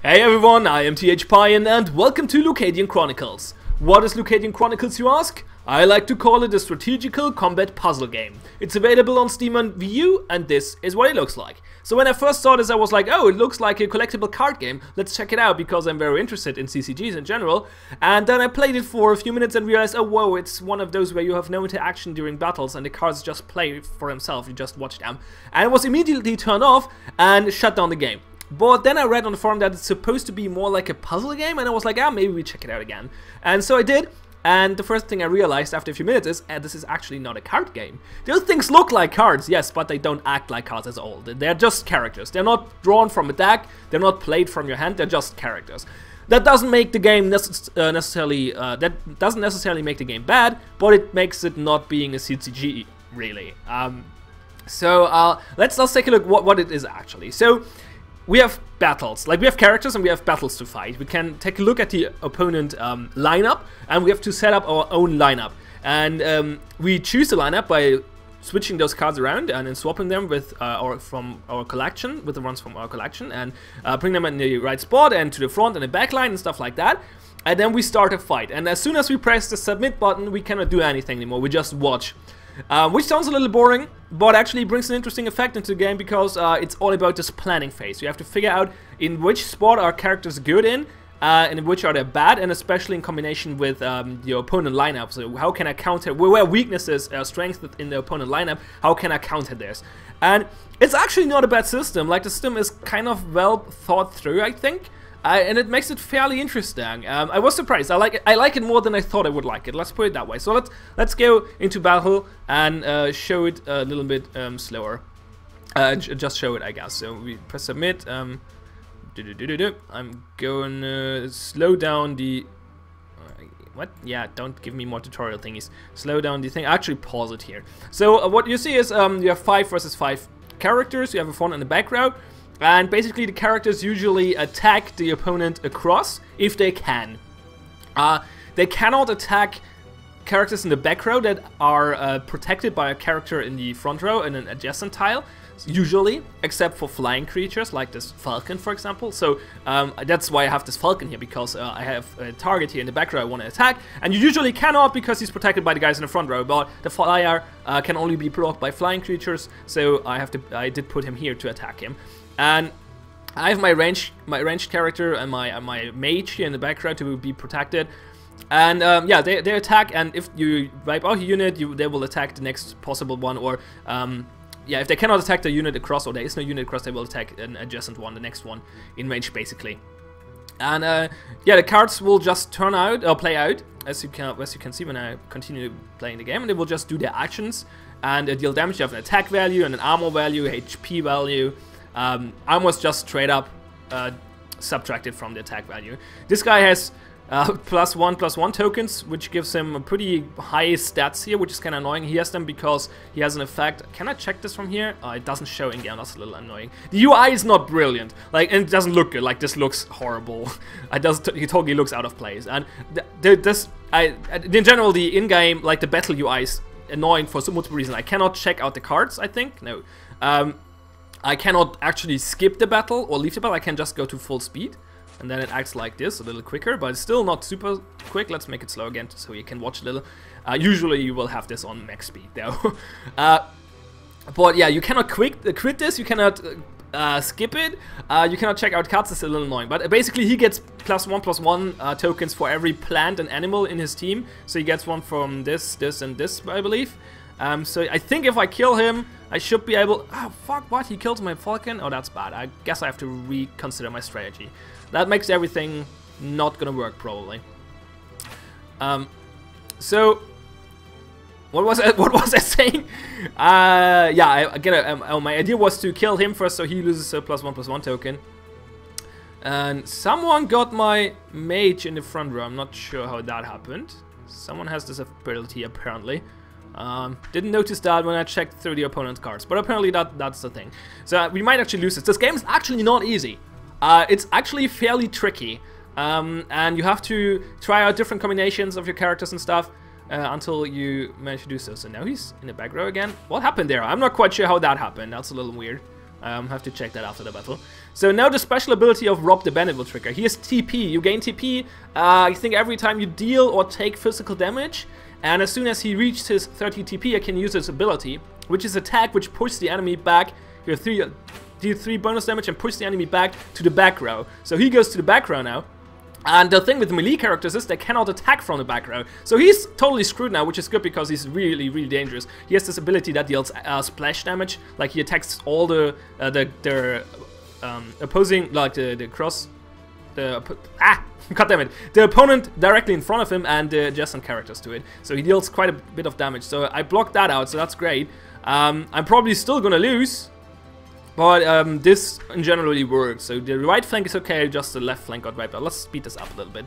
Hey everyone, I am THPion and welcome to Lucadian Chronicles. What is Lucadian Chronicles, you ask? I like to call it a strategical combat puzzle game. It's available on Steam and Wii U, and this is what it looks like. So when I first saw this I was like, oh, it looks like a collectible card game, let's check it out because I'm very interested in CCGs in general. And then I played it for a few minutes and realized, oh whoa, it's one of those where you have no interaction during battles and the cards just play for himself, you just watch them. And I was immediately turned off and shut down the game. But then I read on the forum that it's supposed to be more like a puzzle game, and I was like, ah, maybe we check it out again. And so I did, and the first thing I realized after a few minutes is, this is actually not a card game. Those things look like cards, yes, but they don't act like cards at all. They're just characters. They're not drawn from a deck, they're not played from your hand, they're just characters. That doesn't make the game necessarily make the game bad, but it makes it not being a CCG, really. Let's take a look what it is actually. So, we have battles, like we have characters and we have battles to fight. We can take a look at the opponent lineup, and we have to set up our own lineup. And we choose the lineup by switching those cards around and then swapping them with from our collection, with the ones from our collection, and bring them in the right spot and to the front and the back line and stuff like that. And then we start a fight. And as soon as we press the submit button, we cannot do anything anymore. We just watch. Which sounds a little boring, but actually brings an interesting effect into the game because it's all about this planning phase. You have to figure out in which spot are characters good in, and in which are they bad, and especially in combination with your opponent lineup. So how can I counter, where weaknesses are strengths in the opponent lineup, how can I counter this? And it's actually not a bad system. Like, the system is kind of well thought through, I think. And it makes it fairly interesting. I was surprised. I like it more than I thought I would like it. Let's put it that way. So let's go into battle and show it a little bit slower. Just show it, I guess. So we press submit. I'm going to slow down the. What? Yeah, don't give me more tutorial thingies. Slow down the thing. Actually, pause it here. So what you see is you have 5 versus 5 characters. You have a front and a back row. And basically the characters usually attack the opponent across if they can. They cannot attack characters in the back row that are protected by a character in the front row and an adjacent tile, usually, except for flying creatures like this falcon, for example. So that's why I have this falcon here, because I have a target here in the back row I want to attack, and you usually cannot because he's protected by the guys in the front row, but the flyer can only be blocked by flying creatures, so I did put him here to attack him. And I have my ranged character and my mage here in the back row to be protected. And yeah, they attack, and if you wipe out a unit, they will attack the next possible one, or yeah, if they cannot attack the unit across, or there is no unit across, they will attack an adjacent one, the next one in range, basically. And yeah, the cards will just turn out or play out as you can see when I continue playing the game, and they will just do their actions and deal damage. You have an attack value and an armor value, HP value. Armor's just straight up subtracted from the attack value. This guy has +1/+1 tokens, which gives him a pretty high stats here, which is kind of annoying. He has them because he has an effect. Can I check this from here? It doesn't show in game. That's a little annoying. The UI is not brilliant, like, and it doesn't look good. Like, this looks horrible. He totally looks out of place. And in general, the in-game, like the battle UI is annoying for some multiple reasons. I cannot check out the cards, I think. No. I cannot actually skip the battle or leave the battle. I can just go to full speed, and then it acts like this, a little quicker, but it's still not super quick. Let's make it slow again so you can watch a little. Usually you will have this on max speed though. But yeah, you cannot quit this, you cannot skip it, you cannot check out cards. It's a little annoying, but basically he gets +1/+1 tokens for every plant and animal in his team. So he gets one from this, and this, I believe. So I think if I kill him, I should be able... Oh, fuck, what? He killed my falcon? Oh, that's bad. I guess I have to reconsider my strategy. That makes everything not gonna work, probably. So... What was I saying? Yeah, my idea was to kill him first, so he loses a +1/+1 token. And someone got my mage in the front row. I'm not sure how that happened. Someone has this ability, apparently. Didn't notice that when I checked through the opponent's cards, but apparently that's the thing. So we might actually lose this. This game is actually not easy. It's actually fairly tricky, and you have to try out different combinations of your characters and stuff until you manage to do so. So now he's in the back row again. What happened there? I'm not quite sure how that happened. That's a little weird. Have to check that after the battle. So now the special ability of Rob the Bandit will trigger. He has TP. You gain TP, I think every time you deal or take physical damage. And as soon as he reaches his 30 TP, I can use his ability, which is attack, which pushes the enemy back. You deal 3 bonus damage and push the enemy back to the back row. So he goes to the back row now. And the thing with melee characters is they cannot attack from the back row. So he's totally screwed now, which is good because he's really, really dangerous. He has this ability that deals splash damage. Like he attacks all the opposing, like the cross... God damn it. The opponent directly in front of him and the adjacent characters to it. So he deals quite a bit of damage. So I blocked that out, so that's great. I'm probably still gonna lose. But this generally works. So the right flank is okay, just the left flank got wiped out. Let's speed this up a little bit.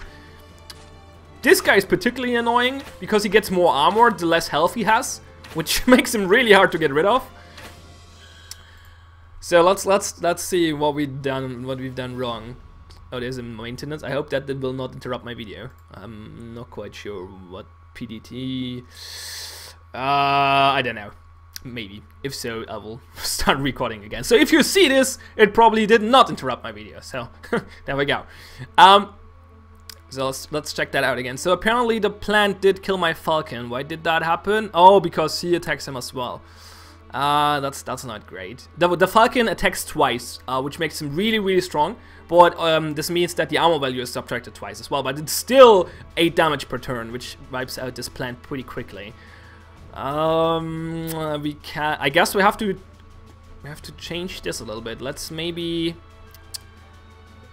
This guy is particularly annoying because he gets more armor the less health he has, which makes him really hard to get rid of. So let's see what we've done wrong. Oh, there's a maintenance. I hope that will not interrupt my video. I'm not quite sure what PDT. I don't know. Maybe. If so, I will start recording again. So if you see this, it probably did not interrupt my video. So there we go. So let's check that out again. So apparently the plant did kill my falcon. Why did that happen? Oh, because he attacks him as well. That's not great. The falcon attacks twice, which makes him really, really strong. But this means that the armor value is subtracted twice as well. But it's still 8 damage per turn, which wipes out this plant pretty quickly. We can. I guess we have to change this a little bit. Let's maybe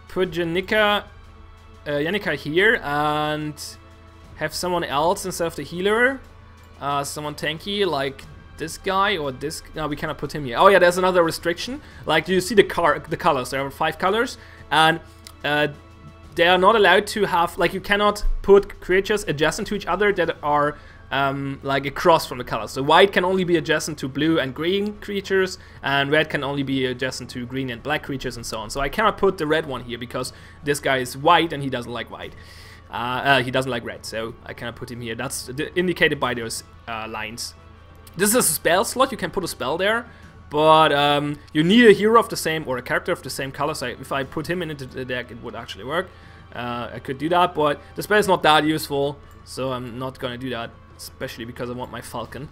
put Janika here and have someone else instead of the healer. Someone tanky like this guy or this. No, we cannot put him here. Oh yeah, there's another restriction. Like, do you see the colors? There are 5 colors, and they are not allowed to have. Like, you cannot put creatures adjacent to each other that are like across from the colors. So white can only be adjacent to blue and green creatures, and red can only be adjacent to green and black creatures, and so on. So I cannot put the red one here because this guy is white and he doesn't like white. He doesn't like red, so I cannot put him here. That's indicated by those lines. This is a spell slot. You can put a spell there, but you need a hero of the same or a character of the same color. So if I put him into the deck, it would actually work. I could do that, but the spell is not that useful, so I'm not gonna do that. Especially because I want my falcon.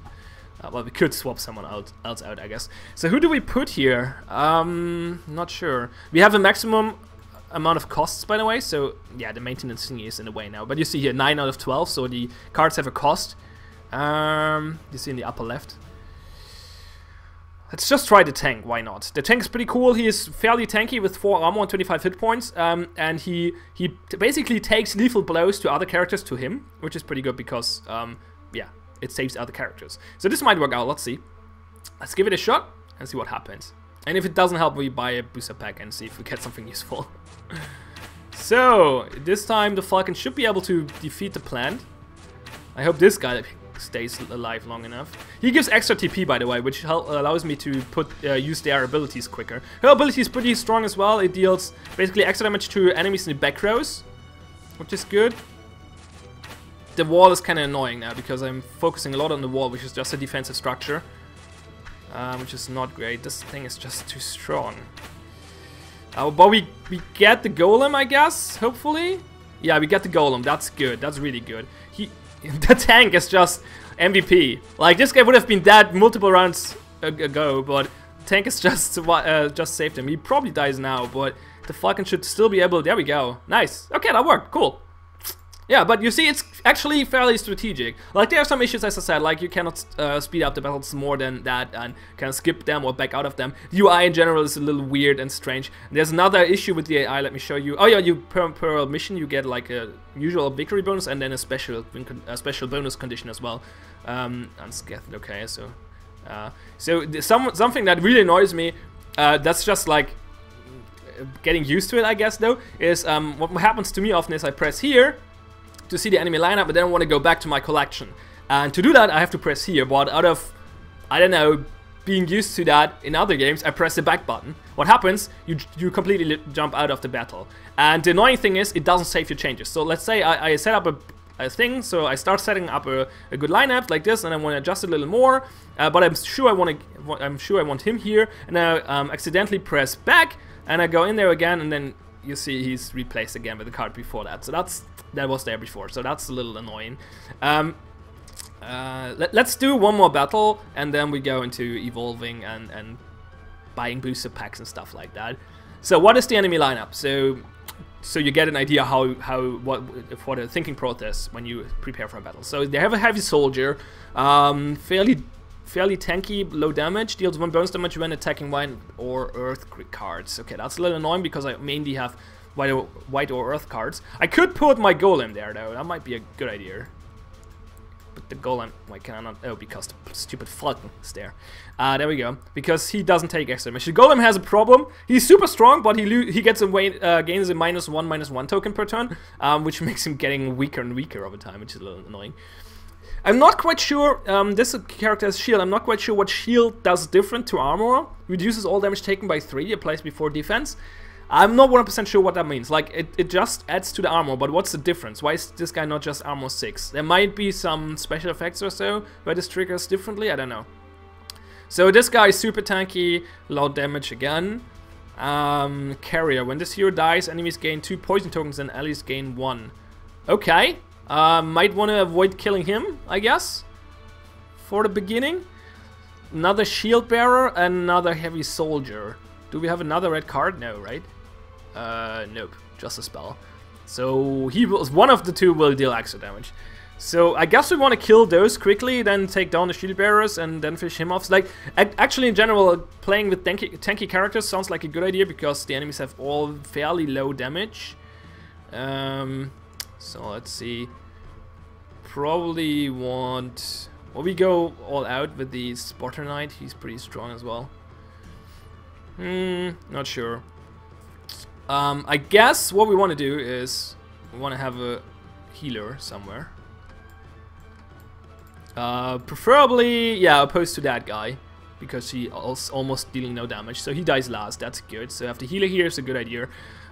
Well, we could swap someone else out, I guess. So who do we put here? Not sure. We have a maximum amount of costs, by the way. So yeah, the maintenance thingy is in the way now. But you see here, 9 out of 12. So the cards have a cost. You see in the upper left. Let's just try the tank. Why not? The tank is pretty cool. He is fairly tanky with 4 armor and 25 hit points. And he basically takes lethal blows to other characters to him, which is pretty good because yeah, it saves other characters. So this might work out. Let's see. Let's give it a shot and see what happens. And if it doesn't help, we buy a booster pack and see if we get something useful. So this time the falcon should be able to defeat the plant. I hope this guy stays alive long enough. He gives extra TP, by the way, which allows me to use their abilities quicker. Her ability is pretty strong as well. It deals basically extra damage to enemies in the back rows, which is good. The wall is kind of annoying now because I'm focusing a lot on the wall, which is just a defensive structure, which is not great. This thing is just too strong. But we get the golem, I guess, hopefully. Yeah, we get the golem. That's good. That's really good. The tank is just MVP. Like, this guy would have been dead multiple rounds ago, but the tank is just saved him. He probably dies now, but the falcon should still be able. There we go. Nice. Okay, that worked. Cool. Yeah, but you see, it's actually fairly strategic. Like, there are some issues, as I said, like you cannot speed up the battles more than that and kind of skip them or back out of them. The UI in general is a little weird and strange. There's another issue with the AI, let me show you. Oh yeah, per mission you get like a usual victory bonus and then a special bonus condition as well. Unscathed, okay, so... something that really annoys me, that's just like getting used to it, I guess, though, is what happens to me often is I press here to see the enemy lineup, but then I want to go back to my collection. And to do that, I have to press here, but out of, I don't know, being used to that in other games, I press the back button. What happens? You completely jump out of the battle. And the annoying thing is, it doesn't save your changes. So let's say I set up thing, so I start setting up a good lineup like this, and I want to adjust it a little more. But I'm sure I want him here, and I accidentally press back, and I go in there again, and then you see he's replaced again with the card before that. So that was there before, so that's a little annoying. Let's do one more battle, and then we go into evolving and buying booster packs and stuff like that. So what is the enemy lineup? So you get an idea what the thinking process when you prepare for a battle. So they have a heavy soldier, fairly tanky, low damage, deals 1 bonus damage when attacking white or earth cards. Okay, that's a little annoying because I mainly have white or earth cards. I could put my golem there though. That might be a good idea. But the golem, why can I not? Oh, because the stupid Falcon is there. There we go. Because he doesn't take extra damage. The golem has a problem. He's super strong, but he gets gains a -1/-1 token per turn, which makes him getting weaker and weaker over time, which is a little annoying. I'm not quite sure. This character has shield. I'm not quite sure what shield does different to armor. Reduces all damage taken by 3. Applies before defense. I'm not 100% sure what that means. Like, it just adds to the armor, but what's the difference? Why is this guy not just armor 6? There might be some special effects or so where this triggers differently, I don't know. So this guy is super tanky, low damage again. Carrier. When this hero dies, enemies gain 2 poison tokens and allies gain 1. Okay. Might want to avoid killing him, I guess. For the beginning. Another shield bearer and another heavy soldier. Do we have another red card? No, right? Nope, just a spell. So one of the two will deal extra damage. So I guess we want to kill those quickly, then take down the shield bearers and then finish him off. Like, actually in general, playing with tanky characters sounds like a good idea because the enemies have all fairly low damage. So let's see. Probably want... Well, we go all out with the Spotter Knight. He's pretty strong as well. Not sure. I guess what we want to do is we want to have a healer somewhere. Preferably, yeah, opposed to that guy, because he almost dealing no damage. So he dies last. That's good. So have the healer here is a good idea.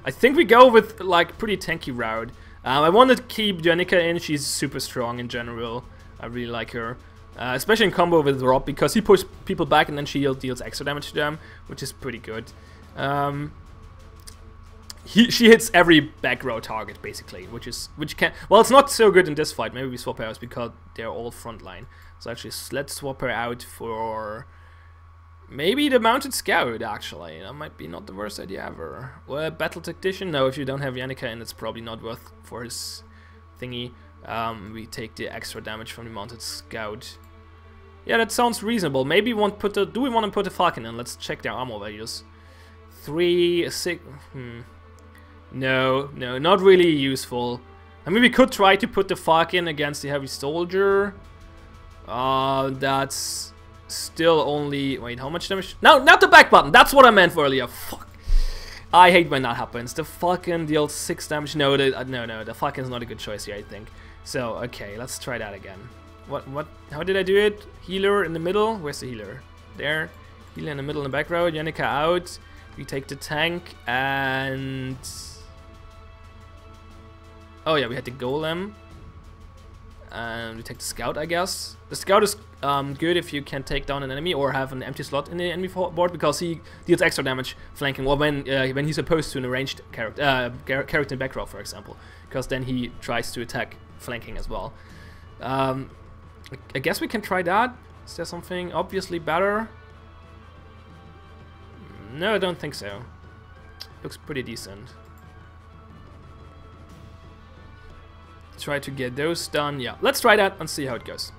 I think we go with like pretty tanky route. I want to keep Janica in. She's super strong in general. I really like her. Especially in combo with Rob, because he pushes people back and then she deals extra damage to them, which is pretty good. She hits every back row target basically, which can, well, it's not so good in this fight. Maybe we swap her out because they're all frontline. So actually, let's swap her out for maybe the mounted scout. Actually, that might be not the worst idea ever. Well, battle tactician. No, if you don't have Yannicka in, it's probably not worth for his thingy. We take the extra damage from the mounted scout. Yeah, that sounds reasonable. Maybe we want do we want to put a Falcon in? Let's check their armor values. 3, 6. No, not really useful. I mean, we could try to put the Falcon against the heavy soldier. That's still only... Wait, how much damage? No, not the back button. That's what I meant for earlier. Fuck. I hate when that happens. The Falcon deals 6 damage. No, the Falcon's not a good choice here, I think. So, okay, let's try that again. How did I do it? Healer in the middle. Where's the healer? There. Healer in the middle in the back row. Yannicka out. We take the tank and... Oh yeah, we had the golem. And we take the scout, I guess. The scout is good if you can take down an enemy or have an empty slot in the enemy board, because he deals extra damage flanking, or when he's opposed to an ranged character in back row, for example, because then he tries to attack flanking as well. I guess we can try that. Is there something obviously better? No, I don't think so. Looks pretty decent. Try to get those done. Yeah, let's try that and see how it goes.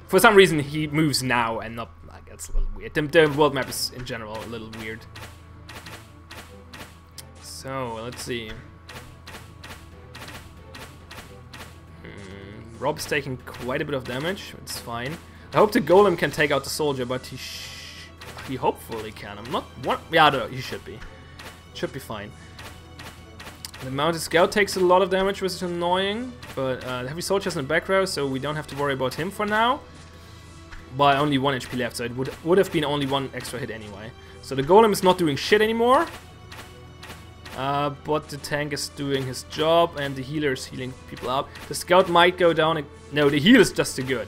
For some reason, he moves now and not... Like, that's a little weird. The world map is, in general, a little weird. So, let's see. Rob's taking quite a bit of damage. It's fine. I hope the golem can take out the soldier, but he hopefully can. I'm not... Yeah, no, he should be. Should be fine. The mounted scout takes a lot of damage, which is annoying, but the heavy soldier's in the back row, so we don't have to worry about him for now. But only 1 HP left, so it would have been only 1 extra hit anyway. So the golem is not doing shit anymore. But the tank is doing his job, and the healer is healing people up. The scout might go down. No, the heal is just too good.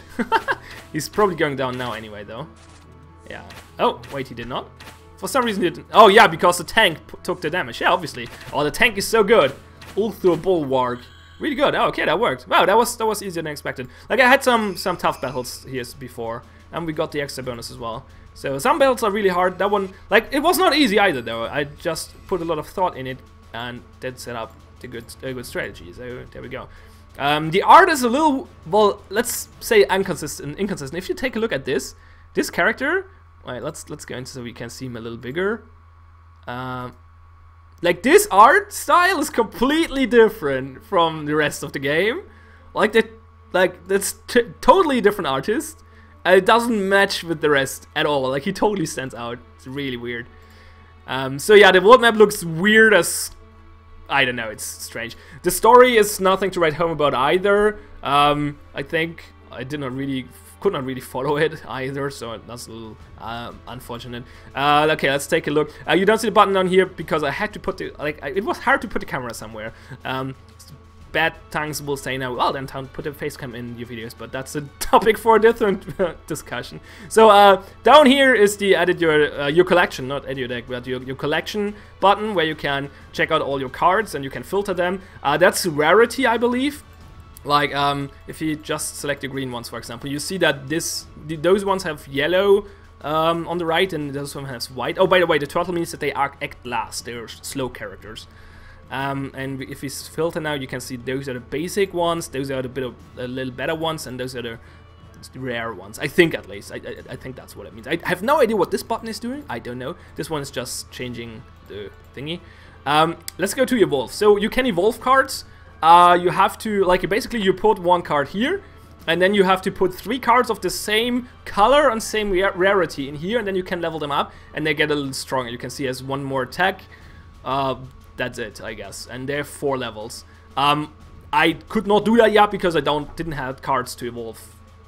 He's probably going down now anyway, though. Yeah. Oh, wait, he did not. For some reason, he didn't. Oh, yeah, because the tank took the damage. Yeah, obviously. Oh, the tank is so good. All through a bulwark. Really good. Oh, okay, that worked. Wow, that was easier than expected. Like, I had some tough battles here before, and we got the extra bonus as well. So some battles are really hard. That one, like, it was not easy either, though. I just put a lot of thought in it, and that set up a good strategy. So there we go. The art is a little, well, let's say inconsistent. If you take a look at this character, wait, let's go into so we can see him a little bigger. Like, this art style is completely different from the rest of the game. That's totally different artist. And it doesn't match with the rest at all. Like, he totally stands out. It's really weird. So yeah, the world map looks weird as... I don't know, it's strange. The story is nothing to write home about either. I think I could not really follow it either, so that's a little unfortunate. Okay, let's take a look. You don't see the button down here because I had to put the... it was hard to put the camera somewhere. Bad tongues will say now, well, then put a face cam in your videos, but that's a topic for a different discussion. So down here is the edit your collection, not edit your deck, but your collection button where you can check out all your cards and you can filter them. That's rarity, I believe. Like if you just select the green ones, for example, you see that those ones have yellow on the right and those one has white. Oh, by the way, the turtle means that they act last. They're slow characters. And if we filter now, you can see those are the basic ones, those are a little better ones, and those are the rare ones. I think, at least. I think that's what it means. I have no idea what this button is doing. I don't know. This one is just changing the thingy. Let's go to evolve. So you can evolve cards. You have to, like, basically you put one card here, and then you have to put 3 cards of the same color and same rarity in here, and then you can level them up, and they get a little stronger. You can see as one more attack. That's it, I guess. And they're 4 levels. I could not do that yet because I didn't have cards to evolve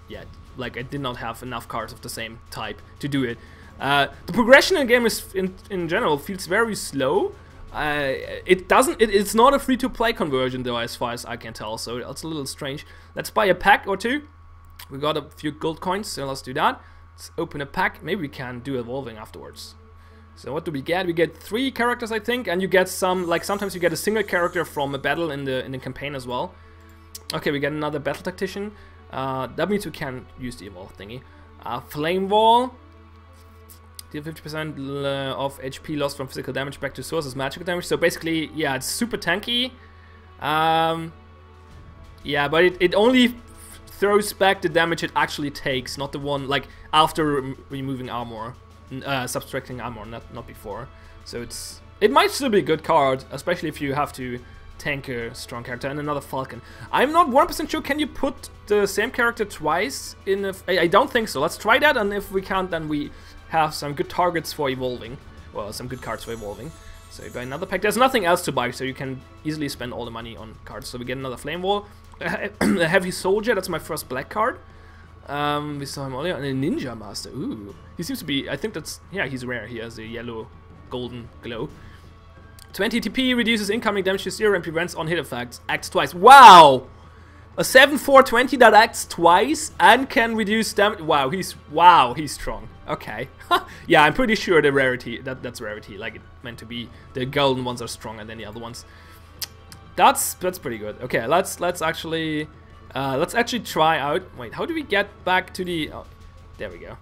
yet. Like, I did not have enough cards of the same type to do it. The progression in the game is, in general, feels very slow. It's not a free-to-play conversion, though, as far as I can tell, so it's a little strange. Let's buy a pack or 2. We got a few gold coins, so let's do that. Let's open a pack. Maybe we can do evolving afterwards. So what do we get? We get 3 characters, I think, and you get some, like, sometimes you get a single character from a battle in the campaign as well. Okay, we get another battle tactician. That means we can use the evolve thingy. Flame wall. Deal 50% of HP lost from physical damage back to source as magical damage. So basically, yeah, it's super tanky. Yeah, but it only throws back the damage it actually takes, not the one, like, after removing armor. Subtracting armor, not before. So it might still be a good card, especially if you have to tank a strong character. And another falcon. I'm not 100% sure. Can you put the same character twice in I don't think so. Let's try that, and if we can't, then we have some good targets for evolving. Well, some good cards for evolving. So you buy another pack. There's nothing else to buy, so you can easily spend all the money on cards. So we get another flame wall. A heavy soldier. That's my first black card. We saw him earlier, and a ninja master. Ooh, he seems to be, I think that's, yeah, he's rare. He has a yellow golden glow. 20 TP reduces incoming damage to 0 and prevents on-hit effects. Acts twice. Wow! A 7/4/20 that acts twice and can reduce damage. Wow, he's strong. Okay. Yeah, I'm pretty sure the rarity, that's rarity. Like, it meant to be, the golden ones are stronger than the other ones. That's pretty good. Okay, let's actually try out. Wait, how do we get back to the... Oh, there we go.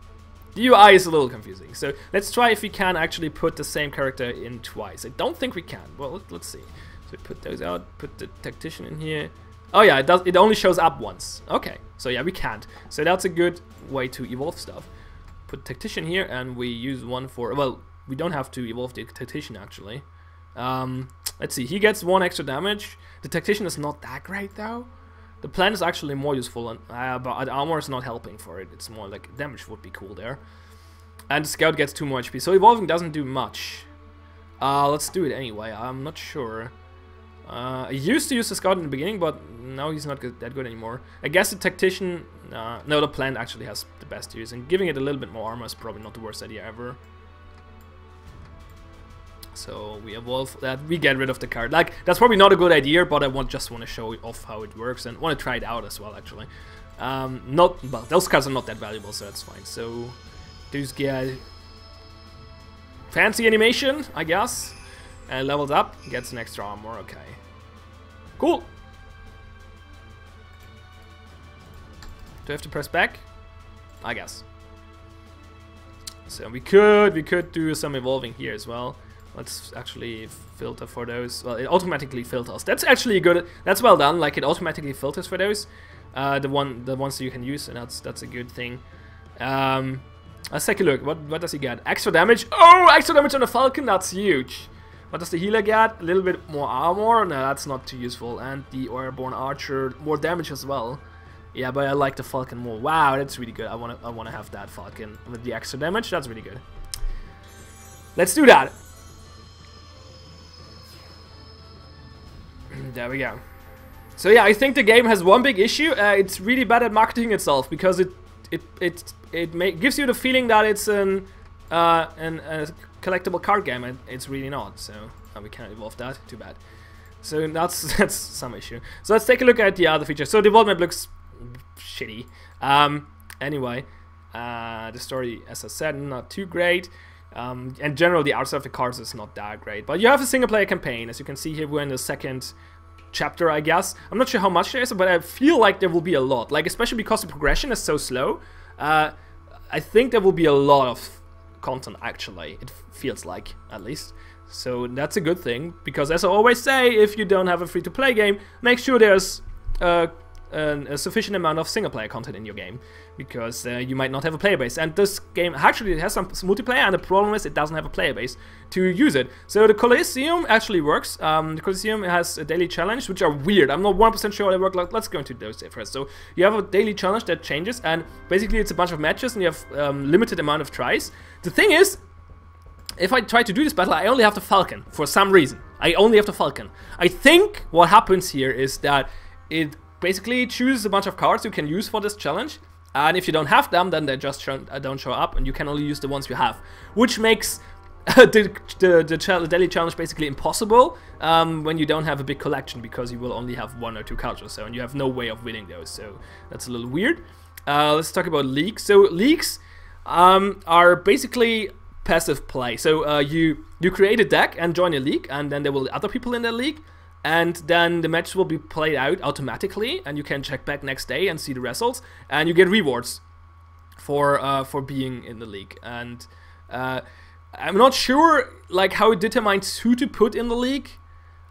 The UI is a little confusing. So let's try if we can actually put the same character in twice. I don't think we can. Well, let's see. So we put those out, put the tactician in here. Oh yeah, it only shows up once. Okay, so yeah, we can't. So that's a good way to evolve stuff. Put tactician here, and we use one for... Well, we don't have to evolve the tactician, actually. Let's see. He gets 1 extra damage. The tactician is not that great, though. The plan is actually more useful, and, but armor is not helping for it. It's more like damage would be cool there. And the scout gets 2 more HP, so evolving doesn't do much. Let's do it anyway. I'm not sure. I used to use the scout in the beginning, but now he's not that good anymore. I guess the tactician... no, the plant actually has the best use, and giving it a little bit more armor is probably not the worst idea ever. So we evolve that, we get rid of the card. Like, that's probably not a good idea, but I just want to show off how it works and want to try it out as well, actually. Well, those cards are not that valuable, so that's fine. So, those get fancy animation, I guess. And levels up, gets an extra armor, okay. Cool. Do I have to press back? I guess. So we could do some evolving here as well. Let's actually filter for those. Well, it automatically filters. That's actually good. That's well done. Like, it automatically filters for those. The ones that you can use, and that's a good thing. Let's take a look. What does he get? Extra damage. Oh, extra damage on the Falcon. That's huge. What does the healer get? A little bit more armor. No, that's not too useful. And the Airborne Archer, more damage as well. Yeah, but I like the Falcon more. Wow, that's really good. I wanna have that Falcon with the extra damage. That's really good. Let's do that. There we go. So yeah, I think the game has one big issue. It's really bad at marketing itself because it gives you the feeling that it's a collectible card game, and it's really not. So we can't evolve that. Too bad. So that's some issue. So let's take a look at the other features. So the development looks shitty. Anyway, the story, as I said, not too great. And generally, the art style of the cards is not that great. But you have a single-player campaign. As you can see here, we're in the second chapter, I guess. I'm not sure how much there is, but I feel like there will be a lot. Like, especially because the progression is so slow. I think there will be a lot of content, actually. It feels like, at least. So that's a good thing. Because, as I always say, if you don't have a free-to-play game, make sure there's a sufficient amount of single-player content in your game, because you might not have a player base. And this game actually has some multiplayer, and the problem is it doesn't have a player base to use it. So the Coliseum actually works. The Coliseum has a daily challenge, which are weird. I'm not 100% sure how they work. Let's go into those first. So you have a daily challenge that changes, and basically it's a bunch of matches, and you have limited amount of tries. The thing is, if I try to do this battle, I only have the Falcon for some reason. I only have the Falcon. I think what happens here is that it basically chooses a bunch of cards you can use for this challenge, and if you don't have them, then they just don't show up, and you can only use the ones you have, which makes the daily challenge basically impossible when you don't have a big collection, because you will only have 1 or 2 cards or so, and you have no way of winning those. So that's a little weird. Let's talk about leagues. So leagues are basically passive play. So you create a deck and join a league, and then there will be other people in the league. And then the match will be played out automatically, and you can check back next day and see the results, and you get rewards for being in the league. And I'm not sure like how it determines who to put in the league.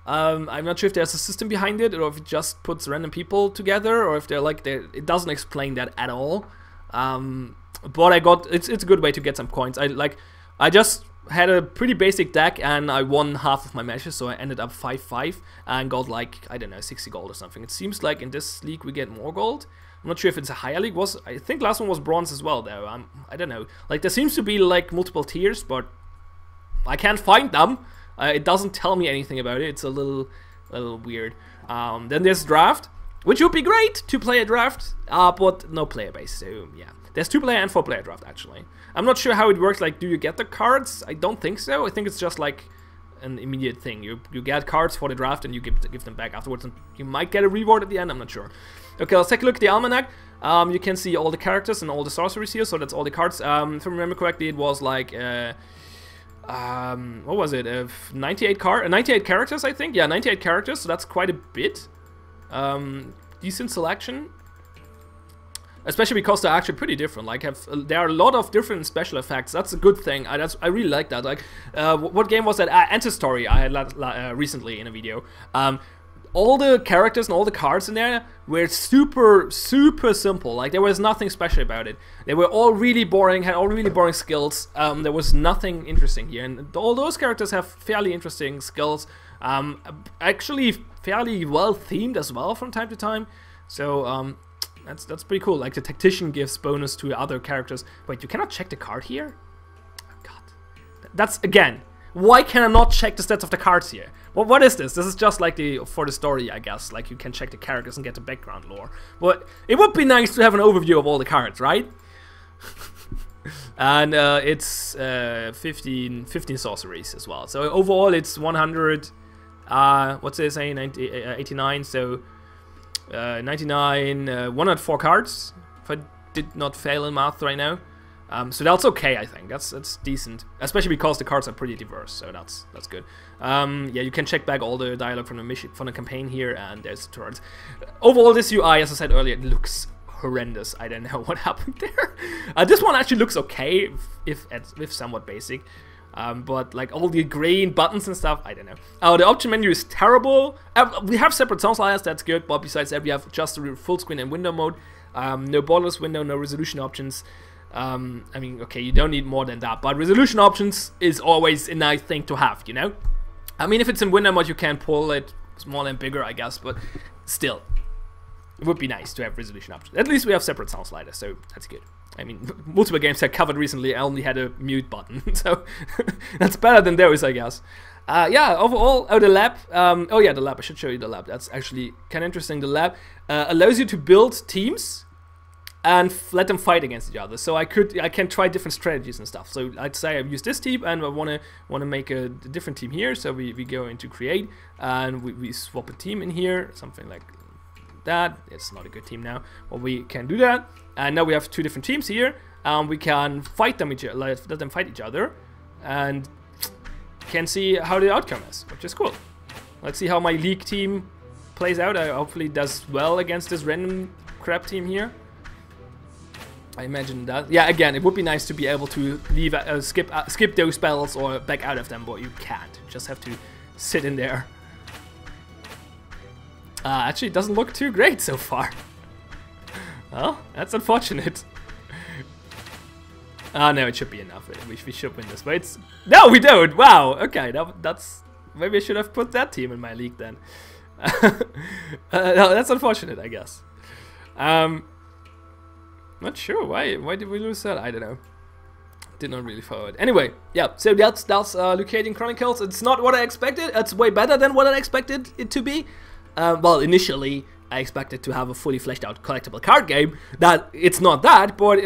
I'm not sure if there's a system behind it, or if it just puts random people together, or if they're like it doesn't explain that at all. But it's a good way to get some coins. I just had a pretty basic deck, and I won half of my matches, so I ended up 5-5 and got like, I don't know, 60 gold or something. It seems like in this league we get more gold. I'm not sure if it's a higher league. I think last one was bronze as well, though. I don't know. Like, there seems to be like multiple tiers, but I can't find them. It doesn't tell me anything about it. It's a little weird. Then there's draft, which would be great to play a draft, but no player base. So yeah, there's 2-player and 4-player draft actually. I'm not sure how it works. Like, do you get the cards? I don't think so. I think it's just like an immediate thing. You get cards for the draft, and you give them back afterwards, and you might get a reward at the end. I'm not sure. Okay, let's take a look at the almanac. You can see all the characters and all the sorceries here, so that's all the cards. If I remember correctly, it was like what was it? 98 characters, I think. Yeah, 98 characters. So that's quite a bit. Decent selection. Especially because they're actually pretty different. Like, there are a lot of different special effects. That's a good thing. I really like that. Like, what game was that? Anti-Story I had recently in a video. All the characters and all the cards in there were super simple. Like, there was nothing special about it. They were all really boring, had all really boring skills. There was nothing interesting here. And all those characters have fairly interesting skills. Actually, fairly well themed as well from time to time. So, that's pretty cool. Like, the Tactician gives bonus to other characters. Wait, you cannot check the card here? Oh, God. That's, again, why can I not check the stats of the cards here? Well, what is this? This is just like for the story, I guess. Like, you can check the characters and get the background lore. But it would be nice to have an overview of all the cards, right? And it's 15 sorceries as well. So overall it's 100, what's it saying, 89, so 99, 104 cards, if I did not fail in math right now. So that's okay, I think. That's decent, especially because the cards are pretty diverse. So that's good. Yeah, you can check back all the dialogue from the mission, from the campaign here, and there's the tutorials. Overall, this UI, as I said earlier, it looks horrendous. I don't know what happened there. This one actually looks okay, if somewhat basic. But like all the green buttons and stuff, I don't know. Oh, the option menu is terrible. We have separate sound sliders, that's good. But besides that, we have just the full screen and window mode. No borderless window, no resolution options. I mean, okay, you don't need more than that, but resolution options is always a nice thing to have, you know? I mean, if it's in window mode, you can pull it smaller and bigger, I guess, but still, it would be nice to have resolution options. At least we have separate sound sliders, so that's good. I mean, multiple games I covered recently, I only had a mute button, so that's better than those, I guess. Yeah, overall, the lab, oh yeah, the lab, I should show you the lab. That's actually kind of interesting. The lab allows you to build teams and let them fight against each other. So I can try different strategies and stuff. So I'd say I use this team and I wanna make a different team here. So we go into create and we swap a team in here, something like that. It's not a good team now, but we can do that. And now we have two different teams here. We can fight them let them fight each other, and can see how the outcome is, which is cool. Let's see how my league team plays out. I hopefully does well against this random crap team here. I imagine that. Yeah, again, it would be nice to be able to leave, skip those spells or back out of them, but you can't. You just have to sit in there. Actually, it doesn't look too great so far. Well, that's unfortunate. No, it should be enough. We should win this, but it's... No, we don't! Wow, okay, that's... Maybe I should have put that team in my league then. No, that's unfortunate, I guess. Not sure, why did we lose that? I don't know. Did not really follow it. Anyway, yeah, so that's Lucadian Chronicles. It's not what I expected. It's way better than what I expected it to be. Well, initially, I expected to have a fully fleshed out collectible card game. That it's not that, but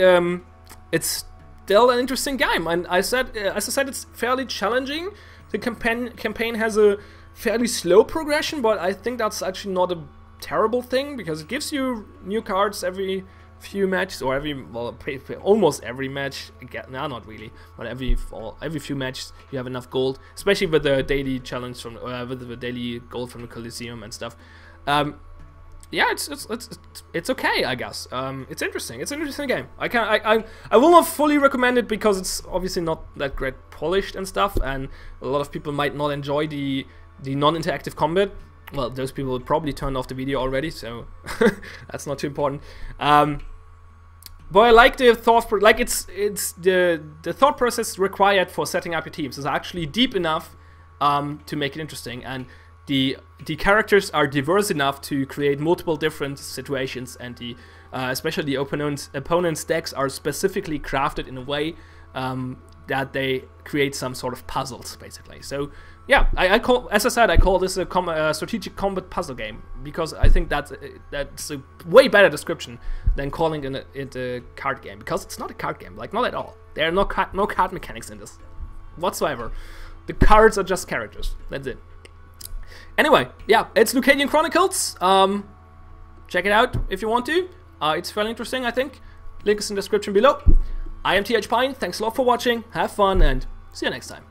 it's still an interesting game. And as I said, it's fairly challenging. The campaign has a fairly slow progression, but I think that's actually not a terrible thing, because it gives you new cards every few matches, or almost every match. Again, no, not really, but every few matches you have enough gold, especially with the daily challenge from with the daily gold from the Coliseum and stuff. Yeah, it's okay, I guess. It's interesting. It's an interesting game. I will not fully recommend it because it's obviously not that great polished and stuff, and a lot of people might not enjoy the non-interactive combat. Well, those people probably turned off the video already, so that's not too important. But I like the thought, like it's the thought process required for setting up your teams is actually deep enough to make it interesting, and the characters are diverse enough to create multiple different situations, and especially the opponent's decks are specifically crafted in a way that they create some sort of puzzles, basically. So yeah, as I said, I call this a strategic combat puzzle game, because I think that's a way better description than calling it a card game, because it's not a card game, like, not at all. There are no card mechanics in this whatsoever. The cards are just characters. That's it. Anyway, yeah, it's Lucadian Chronicles. Check it out if you want to. It's fairly interesting, I think. Link is in the description below. I am TH Pine. Thanks a lot for watching. Have fun, and see you next time.